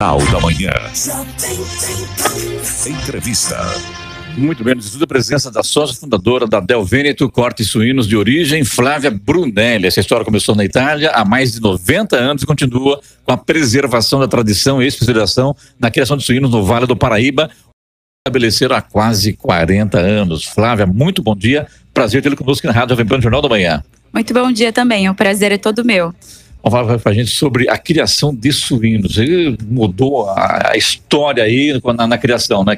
Da Manhã. Entrevista. Muito bem, nos estuda a presença da sócia fundadora da Del Veneto Cortes Suínos de origem, Flávia Brunelli. Essa história começou na Itália há mais de 90 anos e continua com a preservação da tradição e especialização na criação de suínos no Vale do Paraíba, estabeleceram há quase 40 anos. Flávia, muito bom dia. Prazer tê-lo conosco na Rádio Jovem Pan, Jornal da Manhã. Muito bom dia também, o prazer é todo meu. Vamos falar para a gente sobre a criação de suínos. Ele mudou a história aí na criação, né?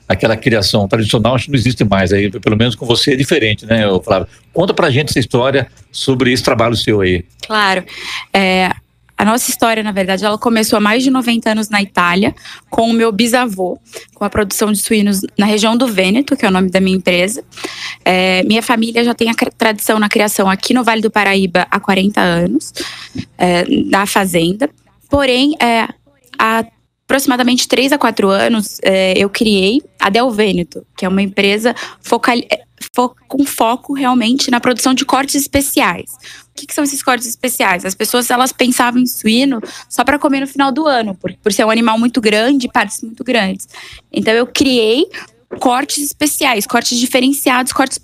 Aquela criação tradicional, acho que não existe mais aí, pelo menos com você é diferente, né, Flávio? Conta pra gente essa história sobre esse trabalho seu aí. Claro, a nossa história, na verdade, ela começou há mais de 90 anos na Itália, com o meu bisavô, com a produção de suínos na região do Vêneto, que é o nome da minha empresa. Minha família já tem a tradição na criação aqui no Vale do Paraíba há 40 anos, na fazenda. Porém, há aproximadamente 3 a 4 anos, eu criei a Del Veneto, que é uma empresa com foco realmente na produção de cortes especiais. O que são esses cortes especiais? As pessoas, elas pensavam em suíno só para comer no final do ano, por ser um animal muito grande, partes muito grandes. Então eu criei cortes especiais, cortes diferenciados, cortes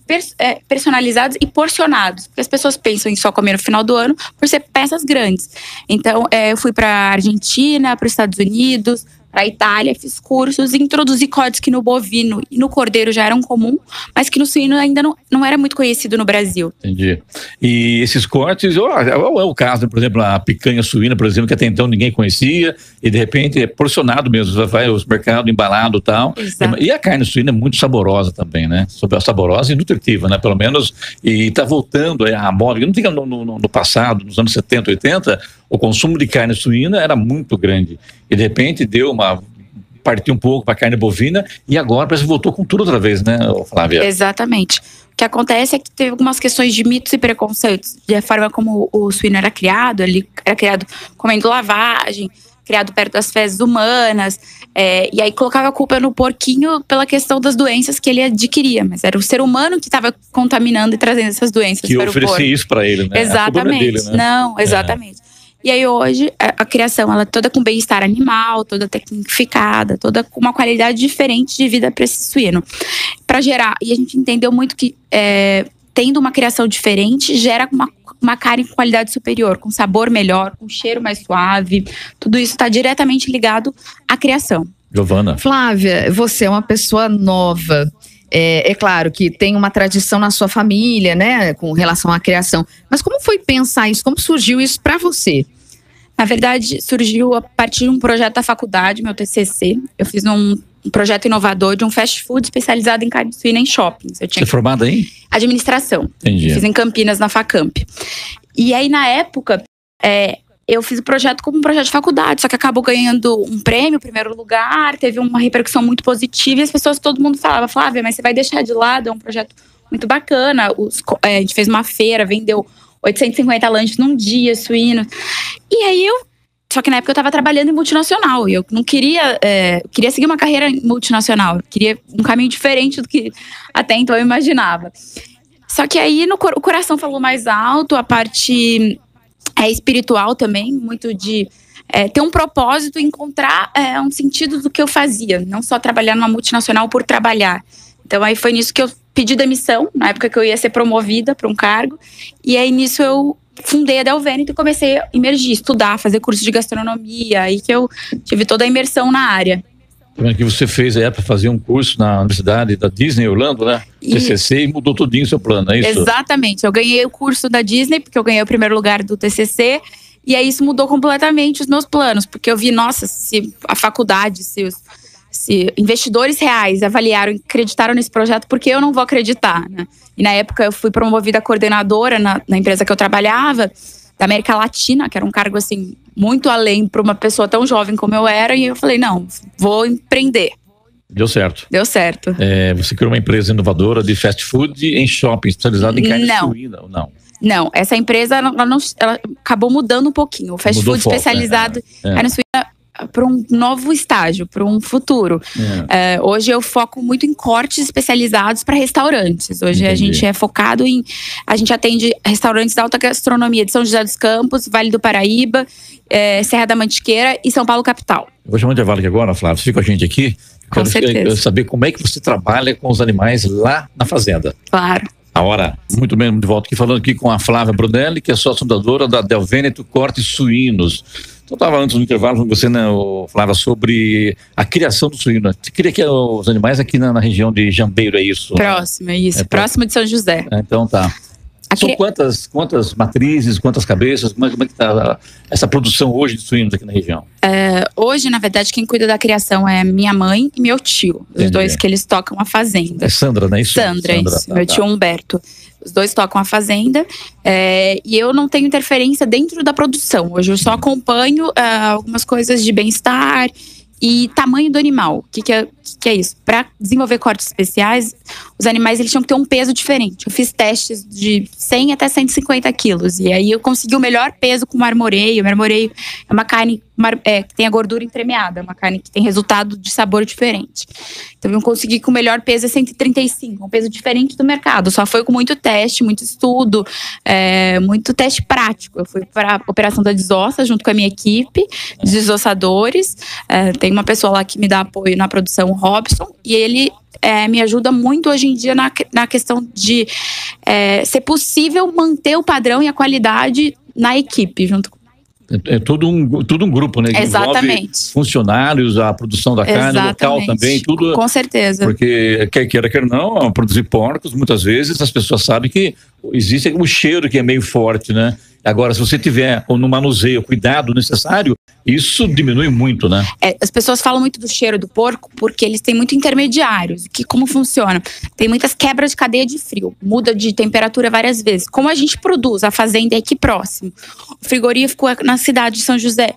personalizados e porcionados. Porque as pessoas pensam em só comer no final do ano por ser peças grandes. Então, eu fui para a Argentina, para os Estados Unidos, para a Itália, fiz cursos e introduzi cortes que no bovino e no cordeiro já eram comum, mas que no suíno ainda não era muito conhecido no Brasil. Entendi. E esses cortes, é o caso, por exemplo, a picanha suína, por exemplo, que até então ninguém conhecia, e de repente é porcionado mesmo, vai aos mercados embalado e tal. Exato. E a carne suína é muito saborosa também, né? Saborosa e nutritiva, né? Pelo menos, e está voltando à moda. Não tinha no passado, nos anos 70, 80, o consumo de carne suína era muito grande. E de repente partiu um pouco para a carne bovina e agora parece que voltou com tudo outra vez, né, Flávia? Exatamente. O que acontece é que teve algumas questões de mitos e preconceitos, da forma como o suíno era criado. Ele era criado comendo lavagem, criado perto das fezes humanas, e aí colocava a culpa no porquinho pela questão das doenças que ele adquiria, mas era o ser humano que estava contaminando e trazendo essas doenças para o porco. Que oferecia isso para ele, né? Exatamente. Dele, né? Não, exatamente. E aí hoje a criação, ela é toda com bem-estar animal, toda tecnificada, toda com uma qualidade diferente de vida para esse suíno. Para gerar, e a gente entendeu muito que tendo uma criação diferente, gera uma carne com qualidade superior, com sabor melhor, com cheiro mais suave. Tudo isso está diretamente ligado à criação. Giovana. Flávia, você é uma pessoa nova. É claro que tem uma tradição na sua família, né, com relação à criação. Mas como foi pensar isso? Como surgiu isso para você? Na verdade, surgiu a partir de um projeto da faculdade, meu TCC. Eu fiz um projeto inovador de um fast food especializado em carne suína em shoppings. Você é formada em? Administração. Entendi. Fiz em Campinas, na Facamp. E aí, na época, eu fiz o projeto como um projeto de faculdade, só que acabou ganhando um prêmio, primeiro lugar, teve uma repercussão muito positiva e as pessoas, todo mundo falava, Flávia, mas você vai deixar de lado, é um projeto muito bacana. A gente fez uma feira, vendeu 850 lanches num dia, suínos. E aí só que na época eu estava trabalhando em multinacional e eu não queria, queria seguir uma carreira multinacional, eu queria um caminho diferente do que até então eu imaginava. Só que aí o coração falou mais alto, a parte espiritual também, muito de ter um propósito e encontrar um sentido do que eu fazia, não só trabalhar numa multinacional por trabalhar. Então aí foi nisso que eu pedi demissão, na época que eu ia ser promovida para um cargo, e aí nisso eu fundei a Del Veneto e comecei a imergir, estudar, fazer curso de gastronomia, aí que eu tive toda a imersão na área. Que você fez para fazer um curso na Universidade da Disney Orlando, né? TCC, e mudou tudinho o seu plano, é isso? Exatamente, eu ganhei o curso da Disney, porque eu ganhei o primeiro lugar do TCC, e aí isso mudou completamente os meus planos, porque eu vi, nossa, se a faculdade, se investidores reais avaliaram e acreditaram nesse projeto, por que eu não vou acreditar, né? E na época eu fui promovida coordenadora na empresa que eu trabalhava, da América Latina, que era um cargo assim muito além para uma pessoa tão jovem como eu era, e eu falei, não, vou empreender. Deu certo. Deu certo. Você criou uma empresa inovadora de fast food em shopping, especializada em carne suína, ou não? Não, essa empresa ela acabou mudando um pouquinho. O fast food especializado em carne suína para um novo estágio, para um futuro. Hoje eu foco muito em cortes especializados para restaurantes. Hoje Entendi. A gente é focado a gente atende restaurantes da alta gastronomia de São José dos Campos, Vale do Paraíba, Serra da Mantiqueira e São Paulo capital. Eu vou chamar de intervalo aqui agora, Flávia. Fica com a gente aqui. Quero saber como é que você trabalha com os animais lá na fazenda. Claro. A hora. Muito bem, de volta aqui falando aqui com a Flávia Brunelli, que é sócia fundadora da Del Veneto Cortes Suínos. Então, estava antes do intervalo com você, né, Flávia, sobre a criação do suíno. Você queria que os animais aqui na região de Jambeiro, é isso? Próximo, é isso. Próximo de São José. Então tá. São quantas matrizes, quantas cabeças? Como é que está essa produção hoje de suínos aqui na região? Hoje, na verdade, quem cuida da criação é minha mãe e meu tio. Os dois que eles tocam a fazenda. É Sandra, não é isso? Sandra, isso. Meu tio Humberto. Os dois tocam a fazenda e eu não tenho interferência dentro da produção. Hoje eu só acompanho algumas coisas de bem-estar e tamanho do animal. O que é isso? Para desenvolver cortes especiais, os animais eles tinham que ter um peso diferente. Eu fiz testes de 100 até 150 quilos. E aí eu consegui o melhor peso com marmoreio. O marmoreio é uma carne que tem a gordura entremeada. É uma carne que tem resultado de sabor diferente. Então eu consegui que o melhor peso é 135. Um peso diferente do mercado. Só foi com muito teste, muito estudo, muito teste prático. Eu fui para a operação da desossa junto com a minha equipe de desossadores. Tem uma pessoa lá que me dá apoio na produção, o Robson, e ele me ajuda muito hoje em dia na questão de ser possível manter o padrão e a qualidade na equipe, junto com É todo um grupo, né? Que exatamente. Funcionários, a produção da carne, o local também, tudo. Com certeza. Porque, quer não, produzir porcos, muitas vezes as pessoas sabem que existe um cheiro que é meio forte, né? Agora, se você tiver no manuseio, cuidado necessário, isso diminui muito, né? As pessoas falam muito do cheiro do porco porque eles têm muito intermediários. Como funciona? Tem muitas quebras de cadeia de frio. Muda de temperatura várias vezes. Como a gente produz, a fazenda é aqui próximo. O frigorífico é na cidade de São José.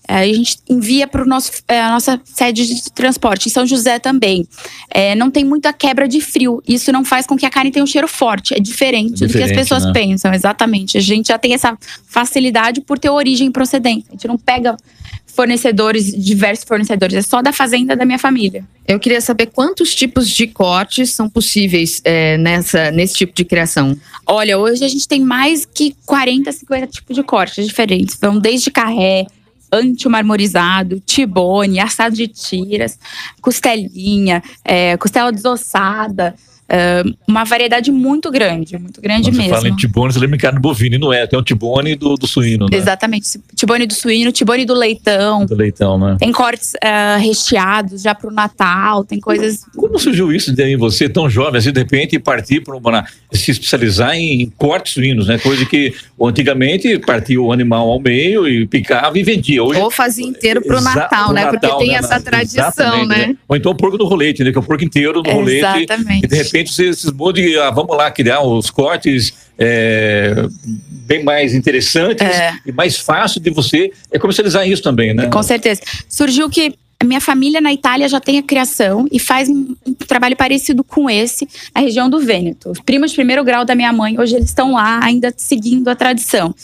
A gente envia para a nossa sede de transporte, em São José também. Não tem muita quebra de frio. Isso não faz com que a carne tenha um cheiro forte. É diferente do que as pessoas pensam, exatamente. A gente já tem essa facilidade por ter origem e procedência. A gente não pega diversos fornecedores. É só da fazenda da minha família. Eu queria saber quantos tipos de cortes são possíveis nesse tipo de criação. Olha, hoje a gente tem mais que 40, 50 tipos de cortes diferentes. Vão desde carré, anti-marmorizado, tibone, assado de tiras, costelinha, costela desossada. Uma variedade muito grande mesmo. Você fala em tibone, você lembra em carne bovina, e não é? Tem o tibone do suíno, né? Exatamente, tibone do suíno, tibone do leitão. Do leitão, né? Tem cortes recheados já pro Natal, tem coisas... Como surgiu isso de você, tão jovem, assim, de repente, partir para se especializar em cortes suínos, né? Coisa que antigamente partia o animal ao meio e picava e vendia. Hoje, ou fazia inteiro pro Natal, né? Porque tem essa tradição, né? Ou então o porco do rolete, né? Que é o porco inteiro do rolete. Exatamente. E de repente você cismou de, vamos lá, criar os cortes bem mais interessantes e mais fácil de você comercializar isso também, né? Com certeza. Surgiu que a minha família na Itália já tem a criação e faz um trabalho parecido com esse na região do Vêneto. Os primos de primeiro grau da minha mãe, hoje eles estão lá ainda seguindo a tradição.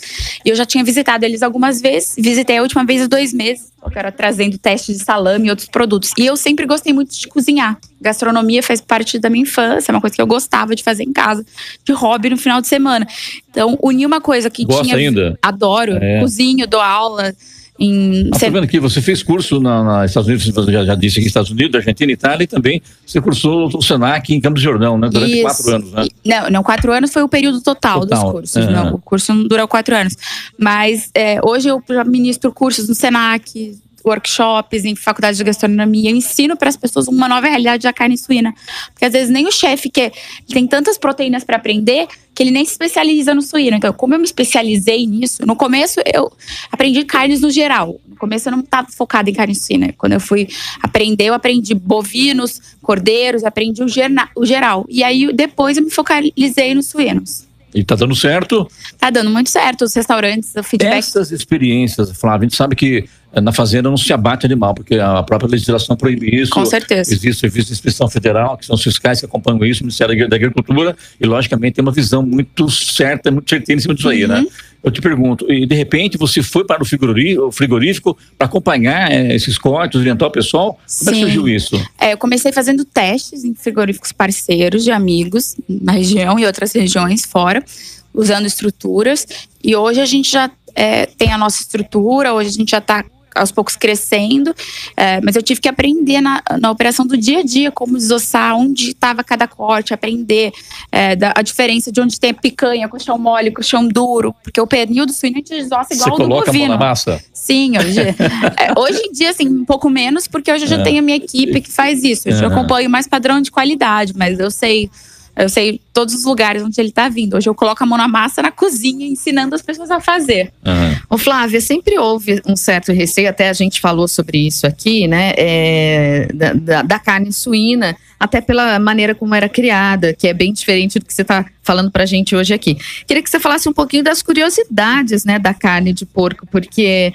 E eu já tinha visitado eles algumas vezes, visitei a última vez há 2 meses, eu era trazendo testes de salame e outros produtos. E eu sempre gostei muito de cozinhar. Gastronomia faz parte da minha infância, é uma coisa que eu gostava de fazer em casa, de hobby no final de semana. Então, uni uma coisa que Gosta ainda? Adoro, cozinho, dou aula. Tá vendo aqui, você fez curso nos Estados Unidos, você já disse aqui, Estados Unidos, Argentina, Itália, e também você cursou o Senac em Campos do Jordão, né? Durante 4 anos, né? Não, 4 anos foi o período total dos cursos. Não, o curso não durou 4 anos. Mas hoje eu já ministro cursos no Senac, workshops em faculdade de gastronomia. Eu ensino para as pessoas uma nova realidade da carne suína. Porque às vezes nem o chefe tem tantas proteínas para aprender que ele nem se especializa no suíno. Então, como eu me especializei nisso, no começo eu aprendi carnes no geral. No começo eu não estava focada em carne suína. Quando eu fui aprender, eu aprendi bovinos, cordeiros, aprendi o geral. E aí depois eu me focalizei nos suínos. E tá dando certo? Tá dando muito certo. Os restaurantes, o feedback. Essas experiências, Flávia, a gente sabe que na fazenda não se abate animal, porque a própria legislação proíbe isso. Com certeza. Existe o Serviço de Inspeção Federal, que são os fiscais que acompanham isso, o Ministério da Agricultura, e logicamente tem uma visão muito certa, muito certeira em cima disso aí, né? Eu te pergunto, e de repente você foi para o frigorífico para acompanhar esses cortes, orientar o pessoal? Como é que surgiu isso? Eu comecei fazendo testes em frigoríficos parceiros de amigos na região e outras regiões fora, usando estruturas. E hoje a gente já tem a nossa estrutura, hoje a gente já está aos poucos crescendo, mas eu tive que aprender na operação do dia a dia, como desossar, onde estava cada corte, aprender a diferença de onde tem a picanha, colchão mole, colchão duro, porque o pernil do suíno a gente desossa igual ao do bovino. Você coloca a mão na massa? Sim, hoje em dia, assim, um pouco menos, porque hoje eu já tenho a minha equipe que faz isso. Eu acompanho mais padrão de qualidade, mas eu sei todos os lugares onde ele tá vindo. Hoje eu coloco a mão na massa na cozinha, ensinando as pessoas a fazer. Ô Flávia, sempre houve um certo receio, até a gente falou sobre isso aqui, né? Da carne suína, até pela maneira como era criada, que é bem diferente do que você tá falando pra gente hoje aqui. Queria que você falasse um pouquinho das curiosidades, né, da carne de porco, porque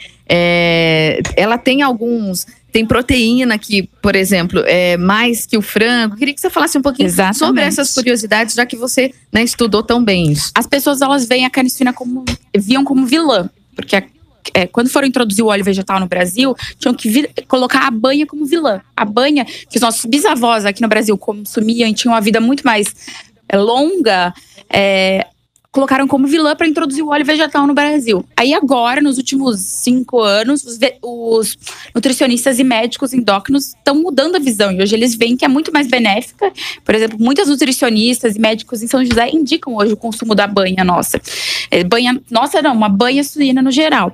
ela tem tem proteína que, por exemplo, é mais que o frango. Queria que você falasse um pouquinho sobre essas curiosidades, já que você, né, estudou tão bem isso. As pessoas, elas veem a carne suína viam como vilã, porque quando foram introduzir o óleo vegetal no Brasil, tinham que colocar a banha como vilã. A banha que os nossos bisavós aqui no Brasil consumiam e tinham uma vida muito mais longa, colocaram como vilã para introduzir o óleo vegetal no Brasil. Aí agora, nos últimos 5 anos, os nutricionistas e médicos endócrinos estão mudando a visão. E hoje eles veem que é muito mais benéfica. Por exemplo, muitas nutricionistas e médicos em São José indicam hoje o consumo da banha nossa. Uma banha suína no geral.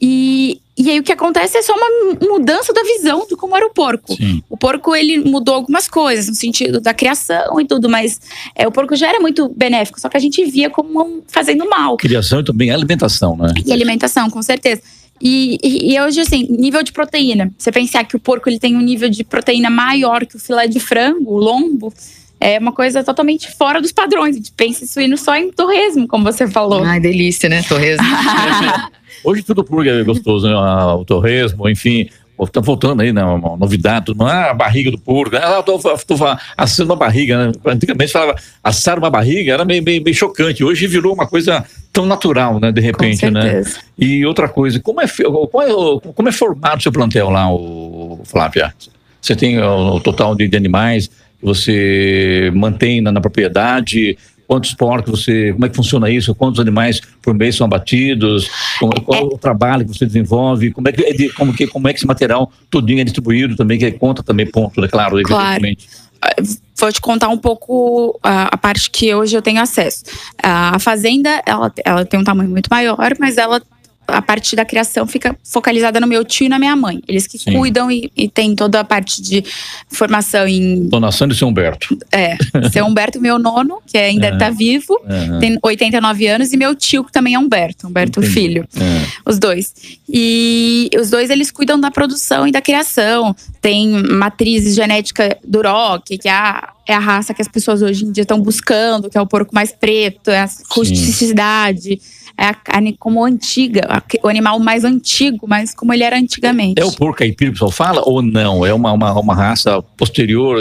E aí o que acontece é só uma mudança da visão de como era o porco. Sim. O porco, ele mudou algumas coisas no sentido da criação e tudo, mas o porco já era muito benéfico, só que a gente via como fazendo mal. Criação e também alimentação, né? E alimentação, com certeza. E hoje, assim, nível de proteína. Você pensar que o porco ele tem um nível de proteína maior que o filé de frango, o lombo, é uma coisa totalmente fora dos padrões. A gente pensa em suíno só em torresmo, como você falou. Ai, delícia, né? Torresmo. Hoje tudo por é gostoso, né? O torresmo, enfim. Tá voltando aí, né? Uma novidade. A barriga do porco. Tô assando uma barriga, né? Antigamente falava assar uma barriga, era meio chocante. Hoje virou uma coisa tão natural, né? De repente, né? E outra coisa, como é formado o seu plantel lá, Flávia? Você tem o total de animais que você mantém na propriedade? Quantos porcos como é que funciona isso? Quantos animais por mês são abatidos? Qual é o trabalho que você desenvolve? Como é que esse material todinho é distribuído também, que conta também ponto, né? Claro, evidentemente. Vou te contar um pouco a parte que hoje eu tenho acesso. A fazenda, ela tem um tamanho muito maior, mas a parte da criação fica focalizada no meu tio e na minha mãe. Eles que cuidam e tem toda a parte de formação em... Dona Sandra e seu Humberto. Seu Humberto, meu nono, que ainda está vivo, tem 89 anos, e meu tio, que também é Humberto filho. Os dois. E os dois, eles cuidam da produção e da criação. Tem matriz genética do Rock, que é a raça que as pessoas hoje em dia estão buscando, que é o porco mais preto, é a rusticidade. É a carne como antiga, o animal mais antigo, mas como ele era antigamente. É o porco caipira que o pessoal fala ou não? É uma raça posterior?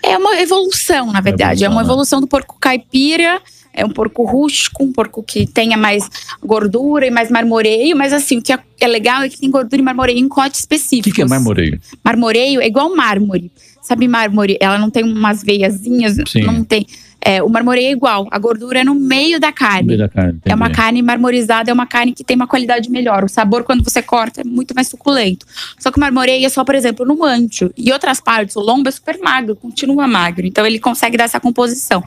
É uma evolução, na verdade. É uma evolução do porco caipira. É um porco rústico, um porco que tenha mais gordura e mais marmoreio. Mas assim, o que é legal é que tem gordura e marmoreio em cortes específicos. O que é marmoreio? Marmoreio é igual mármore. Sabe mármore? Ela não tem umas veiazinhas, não tem... o marmoreio é igual, a gordura é no meio da carne. No meio da carne, é uma carne marmorizada, é uma carne que tem uma qualidade melhor. O sabor, quando você corta, é muito mais suculento. Só que o marmoreio é só, por exemplo, no mancho. E outras partes, o lombo é super magro, continua magro. Então ele consegue dar essa composição.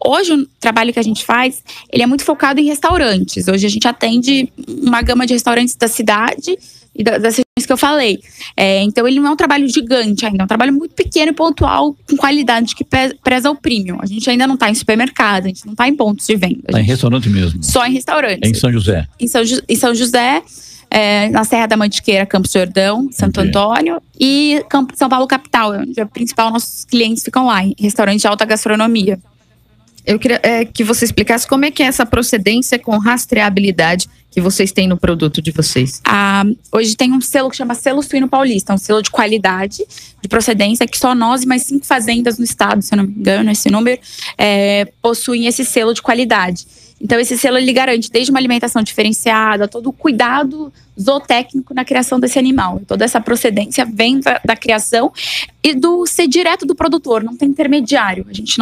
Hoje, o trabalho que a gente faz, ele é muito focado em restaurantes. Hoje a gente atende uma gama de restaurantes da cidade e das regiões que eu falei. Então ele não é um trabalho gigante ainda, é um trabalho muito pequeno e pontual, com qualidade que preza o premium. A gente ainda não está em supermercado, a gente não está em pontos de venda. Está em restaurante mesmo? Só em restaurantes. Em São José? Em São José, na Serra da Mantiqueira, Campos do Jordão, Santo Antônio e São Paulo capital, onde a principal, nossos clientes ficam lá, em restaurantes de alta gastronomia. Eu queria que você explicasse como é que é essa procedência com rastreabilidade que vocês têm no produto de vocês. Hoje tem um selo que chama Selo Suíno Paulista, um selo de qualidade, de procedência, que só nós e mais 5 fazendas no estado, se eu não me engano, esse número, possuem esse selo de qualidade. Então esse selo ele garante desde uma alimentação diferenciada, todo o cuidado zootécnico na criação desse animal. Toda essa procedência vem da criação e do ser direto do produtor, não tem intermediário. A gente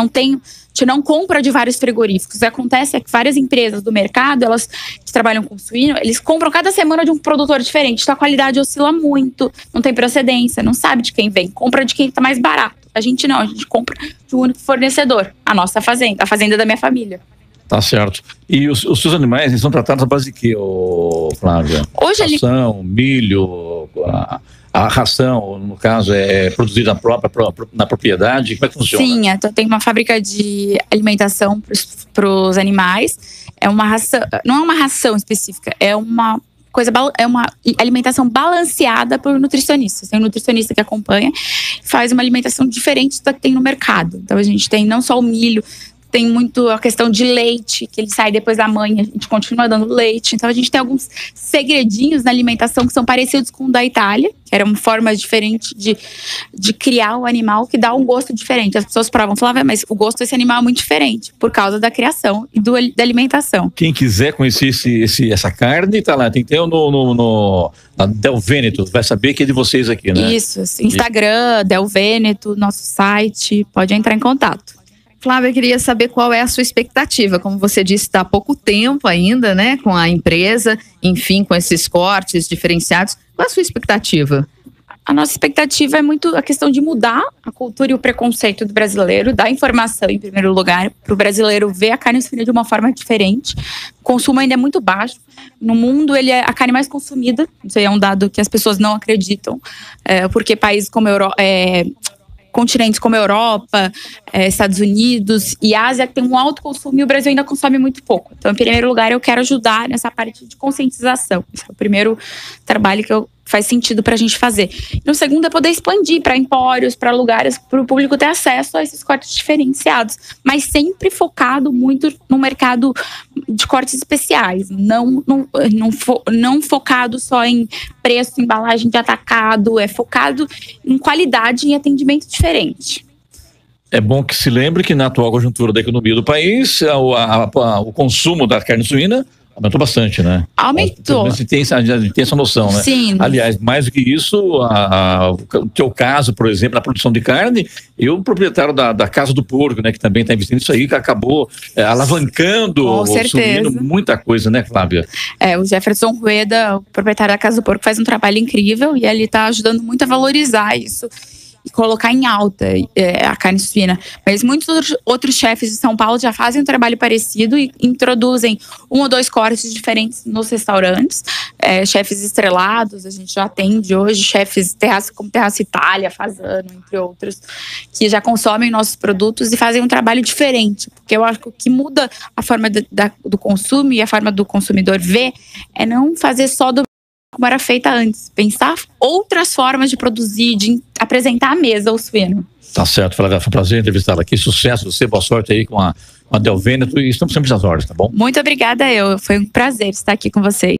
não compra de vários frigoríficos. O que acontece é que várias empresas do mercado, elas que trabalham com suíno, eles compram cada semana de um produtor diferente. Então a qualidade oscila muito, não tem procedência, não sabe de quem vem. Compra de quem está mais barato. A gente não, a gente compra de um único fornecedor. A nossa fazenda, a fazenda da minha família. Tá certo. E os seus animais, eles são tratados à base de quê, Flávia? Hoje ração, milho, a ração, no caso, é produzida na propriedade? Como é que funciona? Sim, então tem uma fábrica de alimentação para os animais. É uma ração, não é uma ração específica, é uma alimentação balanceada por nutricionistas. Tem um nutricionista que acompanha, faz uma alimentação diferente da que tem no mercado. Então a gente tem não só o milho, tem muito a questão de leite, que ele sai depois da mãe, a gente continua dando leite. Então a gente tem alguns segredinhos na alimentação que são parecidos com o da Itália, que era uma forma diferente de criar o animal, que dá um gosto diferente. As pessoas provam, falam, mas o gosto desse animal é muito diferente, por causa da criação e da alimentação. Quem quiser conhecer essa carne, tá lá, tem que ter na Del Veneto, vai saber que é de vocês aqui, né? Isso, Instagram, Del Veneto, nosso site, pode entrar em contato. Flávia, eu queria saber qual é a sua expectativa. Como você disse, está há pouco tempo ainda, né, com a empresa, enfim, com esses cortes diferenciados. Qual é a sua expectativa? A nossa expectativa é muito a questão de mudar a cultura e o preconceito do brasileiro, dar informação em primeiro lugar, para o brasileiro ver a carne suína de uma forma diferente. O consumo ainda é muito baixo. No mundo, ele é a carne mais consumida. Isso aí é um dado que as pessoas não acreditam, porque países como continentes como Europa, Estados Unidos e Ásia tem um alto consumo e o Brasil ainda consome muito pouco. Então, em primeiro lugar, eu quero ajudar nessa parte de conscientização. Esse é o primeiro trabalho que faz sentido para a gente fazer. E no segundo é poder expandir para empórios, para lugares, para o público ter acesso a esses cortes diferenciados, mas sempre focado muito no mercado de cortes especiais, não focado só em preço, embalagem de atacado, é focado em qualidade e atendimento diferente. É bom que se lembre que na atual conjuntura da economia do país, o consumo da carne suína aumentou bastante, né? Aumentou. Você tem essa noção, né? Sim. Aliás, mais do que isso, o teu caso, por exemplo, na produção de carne, o proprietário da Casa do Porco, né, que também está investindo nisso aí, que acabou alavancando, subindo muita coisa, né, Flávia? O Jefferson Rueda, o proprietário da Casa do Porco, faz um trabalho incrível e ele está ajudando muito a valorizar isso e colocar em alta a carne suína. Mas muitos outros chefes de São Paulo já fazem um trabalho parecido e introduzem 1 ou 2 cortes diferentes nos restaurantes. Chefes estrelados, a gente já atende hoje, chefes como Terraço Itália, Fasano, entre outros, que já consomem nossos produtos e fazem um trabalho diferente. Porque eu acho que o que muda a forma do consumo e a forma do consumidor ver é não fazer só como era feita antes. Pensar outras formas de produzir, de apresentar à mesa o suíno. Tá certo, Flávia. Foi um prazer entrevistá-la aqui. Sucesso, você, boa sorte aí com a Del Veneto e estamos sempre às ordens, tá bom? Muito obrigada, foi um prazer estar aqui com vocês.